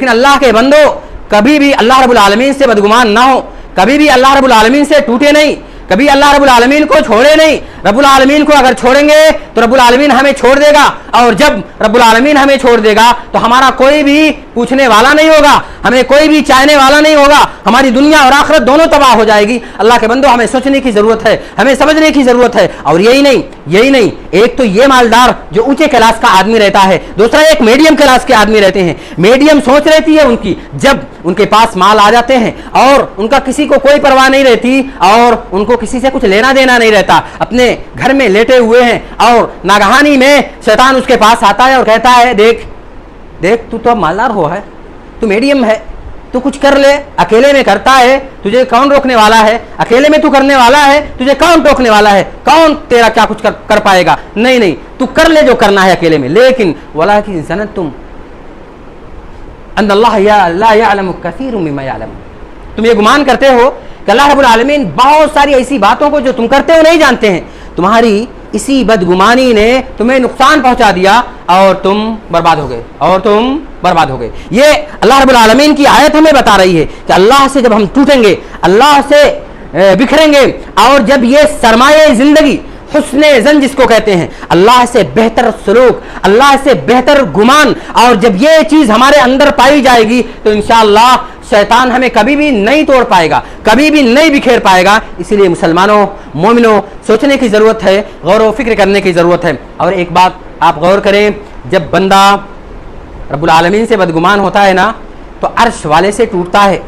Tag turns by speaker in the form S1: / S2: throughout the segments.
S1: लेकिन अल्लाह के बंदो कभी भी अल्लाह रब्बुल आलमीन से बदगुमान ना हो, कभी भी अल्लाह रब्बुल आलमीन से टूटे नहीं, कभी अल्लाह रब्बुल आलमीन को छोड़े नहीं। रब्बुल आलमीन को अगर छोड़ेंगे तो रब्बुल आलमीन हमें छोड़ देगा, और जब रब्बुल आलमीन हमें छोड़ देगा तो हमारा कोई भी पूछने वाला नहीं होगा, हमें कोई भी चाहने वाला नहीं होगा, हमारी दुनिया और आखिरत दोनों तबाह हो जाएगी। अल्लाह के बंदो हमें सोचने की जरूरत है, हमें समझने की जरूरत है। और यही नहीं, एक तो ये मालदार जो ऊंचे क्लास का आदमी रहता है, दूसरा एक मीडियम क्लास के आदमी रहते हैं। मीडियम सोच रहती है उनकी, जब उनके पास माल आ जाते हैं और उनका किसी को कोई परवाह नहीं रहती और उनको किसी से कुछ लेना देना नहीं रहता, अपने घर में लेटे हुए हैं और नागहानी में शैतान उसके पास आता है और कहता है देख देख तू तो अब मालदार हो है, तू मीडियम है, तू कुछ कर ले, अकेले में करता है, तुझे कौन रोकने वाला है, अकेले में तू करने वाला है, तुझे कौन टोकने वाला है, कौन तेरा क्या कुछ कर पाएगा, नहीं तू कर ले जो करना है अकेले में। लेकिन वला की ज़ननतुम अन्नल्लाह ला यअलमु कसीरम मिम्मा यअलमून, तुम ये गुमान करते हो कि अल्लाह रब्बुल आलमीन बहुत सारी ऐसी बातों को जो तुम करते हो नहीं जानते हैं। तुम्हारी इसी बदगुमानी ने तुम्हें नुकसान पहुंचा दिया और तुम बर्बाद हो गए। ये अल्लाह रब्बुल आलमीन की आयत हमें बता रही है कि अल्लाह से जब हम टूटेंगे, अल्लाह से बिखरेंगे, और जब ये सरमाए जिंदगी हुस्ने ज़न जिसको कहते हैं, अल्लाह से बेहतर सलूक, अल्लाह से बेहतर गुमान, और जब ये चीज़ हमारे अंदर पाई जाएगी तो इंशाअल्लाह शैतान हमें कभी भी नहीं तोड़ पाएगा, कभी भी नहीं बिखेर पाएगा। इसीलिए मुसलमानों, मोमिनों, सोचने की ज़रूरत है, गौर व फिक्र करने की ज़रूरत है। और एक बात आप गौर करें, जब बंदा रब्बुल आलमीन से बदगुमान होता है ना तो अर्श वाले से टूटता है,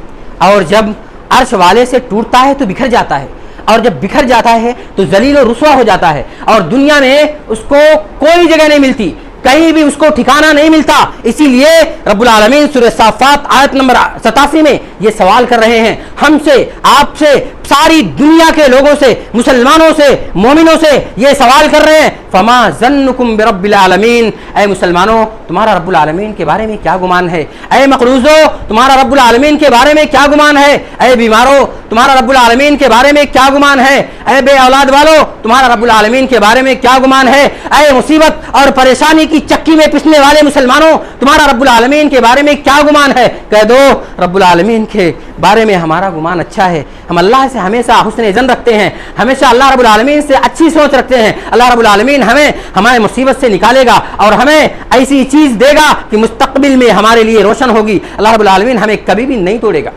S1: और जब अर्श वाले से टूटता है तो बिखर जाता है, और जब बिखर जाता है तो जलील और रुसवा हो जाता है, और दुनिया में उसको कोई जगह नहीं मिलती, कहीं भी उसको ठिकाना नहीं मिलता। इसीलिए रब्बुल आलमीन सूरह साफ़ात आयत नंबर 87 में ये सवाल कर रहे हैं हमसे, आपसे, सारी दुनिया के लोगों से, मुसलमानों से, मोमिनों से ये सवाल कर रहे हैं, फमा ज़न्नुकुम बिरब्बिल आलमीन, ऐ मुसलमानों तुम्हारा रब्बुल आलमीन के बारे में क्या गुमान है, ऐ मक़रूज़ो तुम्हारा रब्बुल आलमीन के बारे में क्या गुमान है, ऐ बीमारों तुम्हारा रब्बुल आलमीन के बारे में क्या गुमान है, ऐ बे औलाद वालों तुम्हारा रब्बुल आलमीन के बारे में क्या गुमान है, ऐ मुसीबत और परेशानी की चक्की में पिसने वाले मुसलमानों तुम्हारा रब्बुल आलमीन के बारे में क्या गुमान है। कह दो रब्बुल आलमीन के बारे में हमारा गुमान अच्छा है, हम अल्लाह से हमेशा हुस्न ज़न रखते हैं, हमेशा अल्लाह रब्बुल आलमीन से अच्छी सोच रखते हैं। अल्लाह रब्बुल आलमीन हमें हमारे मुसीबत से निकालेगा और हमें ऐसी चीज़ देगा कि मुस्तक़बिल में हमारे लिए रोशन होगी। अल्लाह रब्बुल आलमीन हमें कभी भी नहीं तोड़ेगा,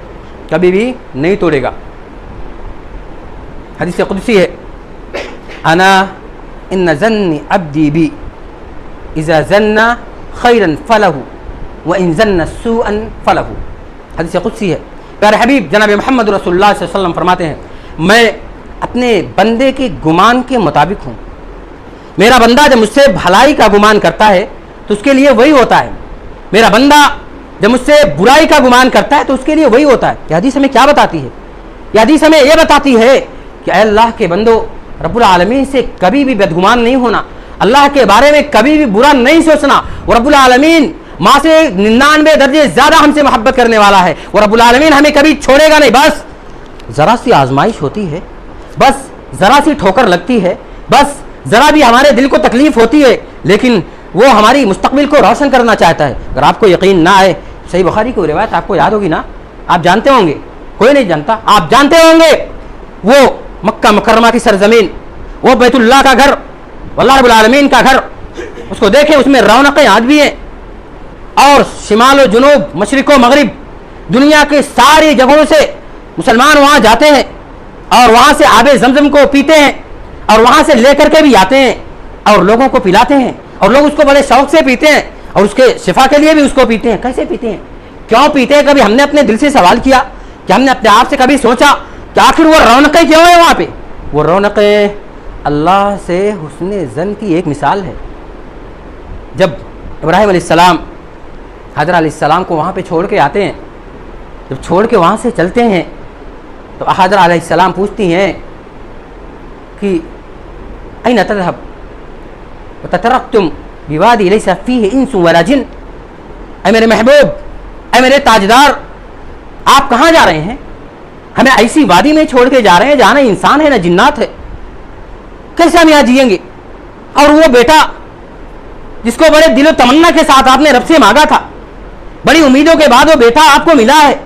S1: कभी भी नहीं तोड़ेगा। हदीस कुदसी है, अना इन्न ज़न्नी अब्दी बी इज़ा ज़न्ना खैरन फलहु व इन ज़न्ना सूअन फलहु। हदीस कुदसी है। प्यारे हबीब जनाब मोहम्मद रसूलुल्लाह सल्लल्लाहु अलैहि वसल्लम फरमाते हैं, मैं अपने बंदे के गुमान के मुताबिक हूँ। मेरा बंदा जब मुझसे भलाई का गुमान करता है तो उसके लिए वही होता है, मेरा बंदा जब मुझसे बुराई का गुमान करता है तो उसके लिए वही होता है। यह हदीस हमें क्या बताती है? यह हदीस हमें यह बताती है कि अल्लाह के बंदो रब्बुल आलमीन से कभी भी बदगुमान नहीं होना, अल्लाह के बारे में कभी भी बुरा नहीं सोचना। वो रब्बुल आलमीन माँ से 99 दर्जे ज़्यादा हमसे मोहब्बत करने वाला है। वो रब्बुल आलमीन हमें कभी छोड़ेगा नहीं। बस ज़रा सी आजमाइश होती है, बस ज़रा सी ठोकर लगती है, बस ज़रा भी हमारे दिल को तकलीफ़ होती है, लेकिन वो हमारी मुस्तक़बिल को रोशन करना चाहता है। अगर आपको यकीन ना आए, सही बुखारी की रिवायत आपको याद होगी ना, आप जानते होंगे, कोई नहीं जानता, आप जानते होंगे, वो मक्का मुकर्रमा की सरजमीन, वो बैतुल्लाह का घर, अल्लाह रब्बुल आलमीन का घर, उसको देखें, उसमें रौनकें आज भी हैं, और शिमाल जुनूब, मशरिक़ व मगरिब, दुनिया के सारी जगहों से मुसलमान वहाँ जाते हैं और वहाँ से आबे ज़मज़म को पीते हैं, और वहाँ से लेकर के भी आते हैं और लोगों को पिलाते हैं, और लोग उसको बड़े शौक़ से पीते हैं, और उसके शिफा के लिए भी उसको पीते हैं। कैसे पीते हैं, क्यों पीते हैं? कभी हमने अपने दिल से सवाल किया कि हमने अपने आप से कभी सोचा कि आखिर वो रौनकें क्यों है वहाँ पे? वो रौनकें अल्लाह से हुस्न ज़न की एक मिसाल है। जब इब्राहीम अलैहिस्सलाम हज़रत अलैहिस्सलाम को वहाँ पे छोड़ के आते हैं, जब छोड़ के वहाँ से चलते हैं तो हज़रत अलैहिस्सलाम पूछती हैं कि ऐन तज़हब व ततरक्तुम बिवादी लैसा फ़ीहि इंसुन वला जिन, ऐ मेरे महबूब, ऐ मेरे ताजदार, आप कहाँ जा रहे हैं? हमें ऐसी वादी में छोड़ के जा रहे हैं जहाँ ना इंसान है ना जिन्नात है, कैसे हम यहाँ जिएंगे? और वो बेटा जिसको बड़े दिलो तमन्ना के साथ आपने रब से मांगा था, बड़ी उम्मीदों के बाद वो बेटा आपको मिला है,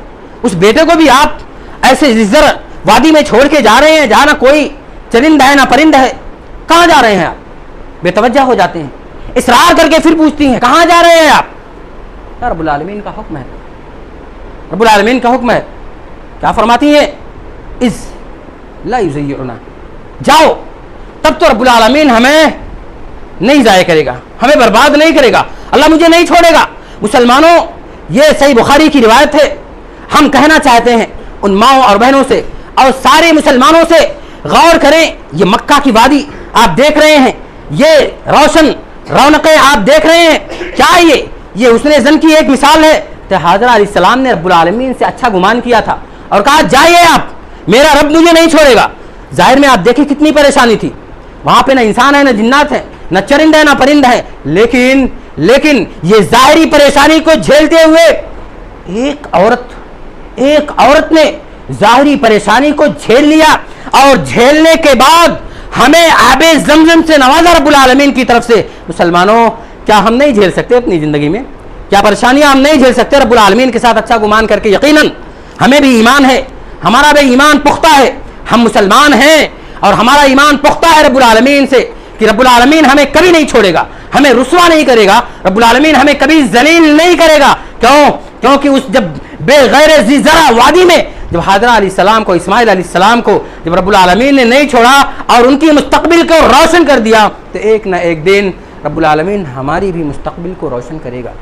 S1: उस बेटे को भी आप ऐसे जिज्जर वादी में छोड़ के जा रहे हैं जहां ना कोई चरिंदा है ना परिंदा है। कहां जा रहे हैं आप? बेतवज्जा हो जाते हैं, इसरार करके फिर पूछती हैं कहां जा रहे हैं आप? या रब्बुल आलमीन का हुक्म है, रब्बुल आलमीन का हुक्म है। क्या फरमाती है? इस ला युज़य्युना, जाओ, तब तो रब्बुल आलमीन हमें नहीं जाया करेगा, हमें बर्बाद नहीं करेगा, अल्लाह मुझे नहीं छोड़ेगा। मुसलमानों, ये सही बुखारी की रिवायत है। हम कहना चाहते हैं उन माओ और बहनों से और सारे मुसलमानों से, गौर करें, ये मक्का की वादी आप देख रहे हैं, ये रोशन रौनकें आप देख रहे हैं, क्या ये हुस्न ज़न की एक मिसाल है। तो हाजरा अलैहिस्सलाम ने रब्बुल आलमीन से अच्छा गुमान किया था और कहा जाइए आप, मेरा रब मुझे नहीं छोड़ेगा। जाहिर में आप देखिए कितनी परेशानी थी, वहां पे ना इंसान है, ना जिन्नात है, ना चरिंदा है, ना परिंदा है, लेकिन ये जाहिरी परेशानी को झेलते हुए एक औरत ने जाहिरी परेशानी को झेल लिया और झेलने के बाद हमें आबे ज़मज़म से नवाजा रब्बुल आलमीन की तरफ से। मुसलमानों, क्या हम नहीं झेल सकते अपनी जिंदगी में? क्या परेशानियां हम नहीं झेल सकते रब्बुल आलमीन के साथ अच्छा गुमान करके? यकीनन हमें भी ईमान है, हमारा भी ईमान पुख्ता है, हम मुसलमान हैं और हमारा ईमान पुख्ता है रब्बुल आलमीन से कि रब्बुल आलमीन हमें कभी नहीं छोड़ेगा, हमें रुसवा नहीं करेगा, रब्बुल आलमीन हमें कभी जलील नहीं करेगा। क्यों? क्योंकि उस जब बेगैर ज़िज़रा वादी में जब हाजरा अलैहिस्सलाम को, इस्माइल अलैहिस्सलाम को जब रब्बुल आलमीन ने नहीं छोड़ा और उनकी मुस्तकबिल को रोशन कर दिया, तो एक न एक दिन रब्बुल आलमीन हमारी भी मुस्तकबिल को रोशन करेगा।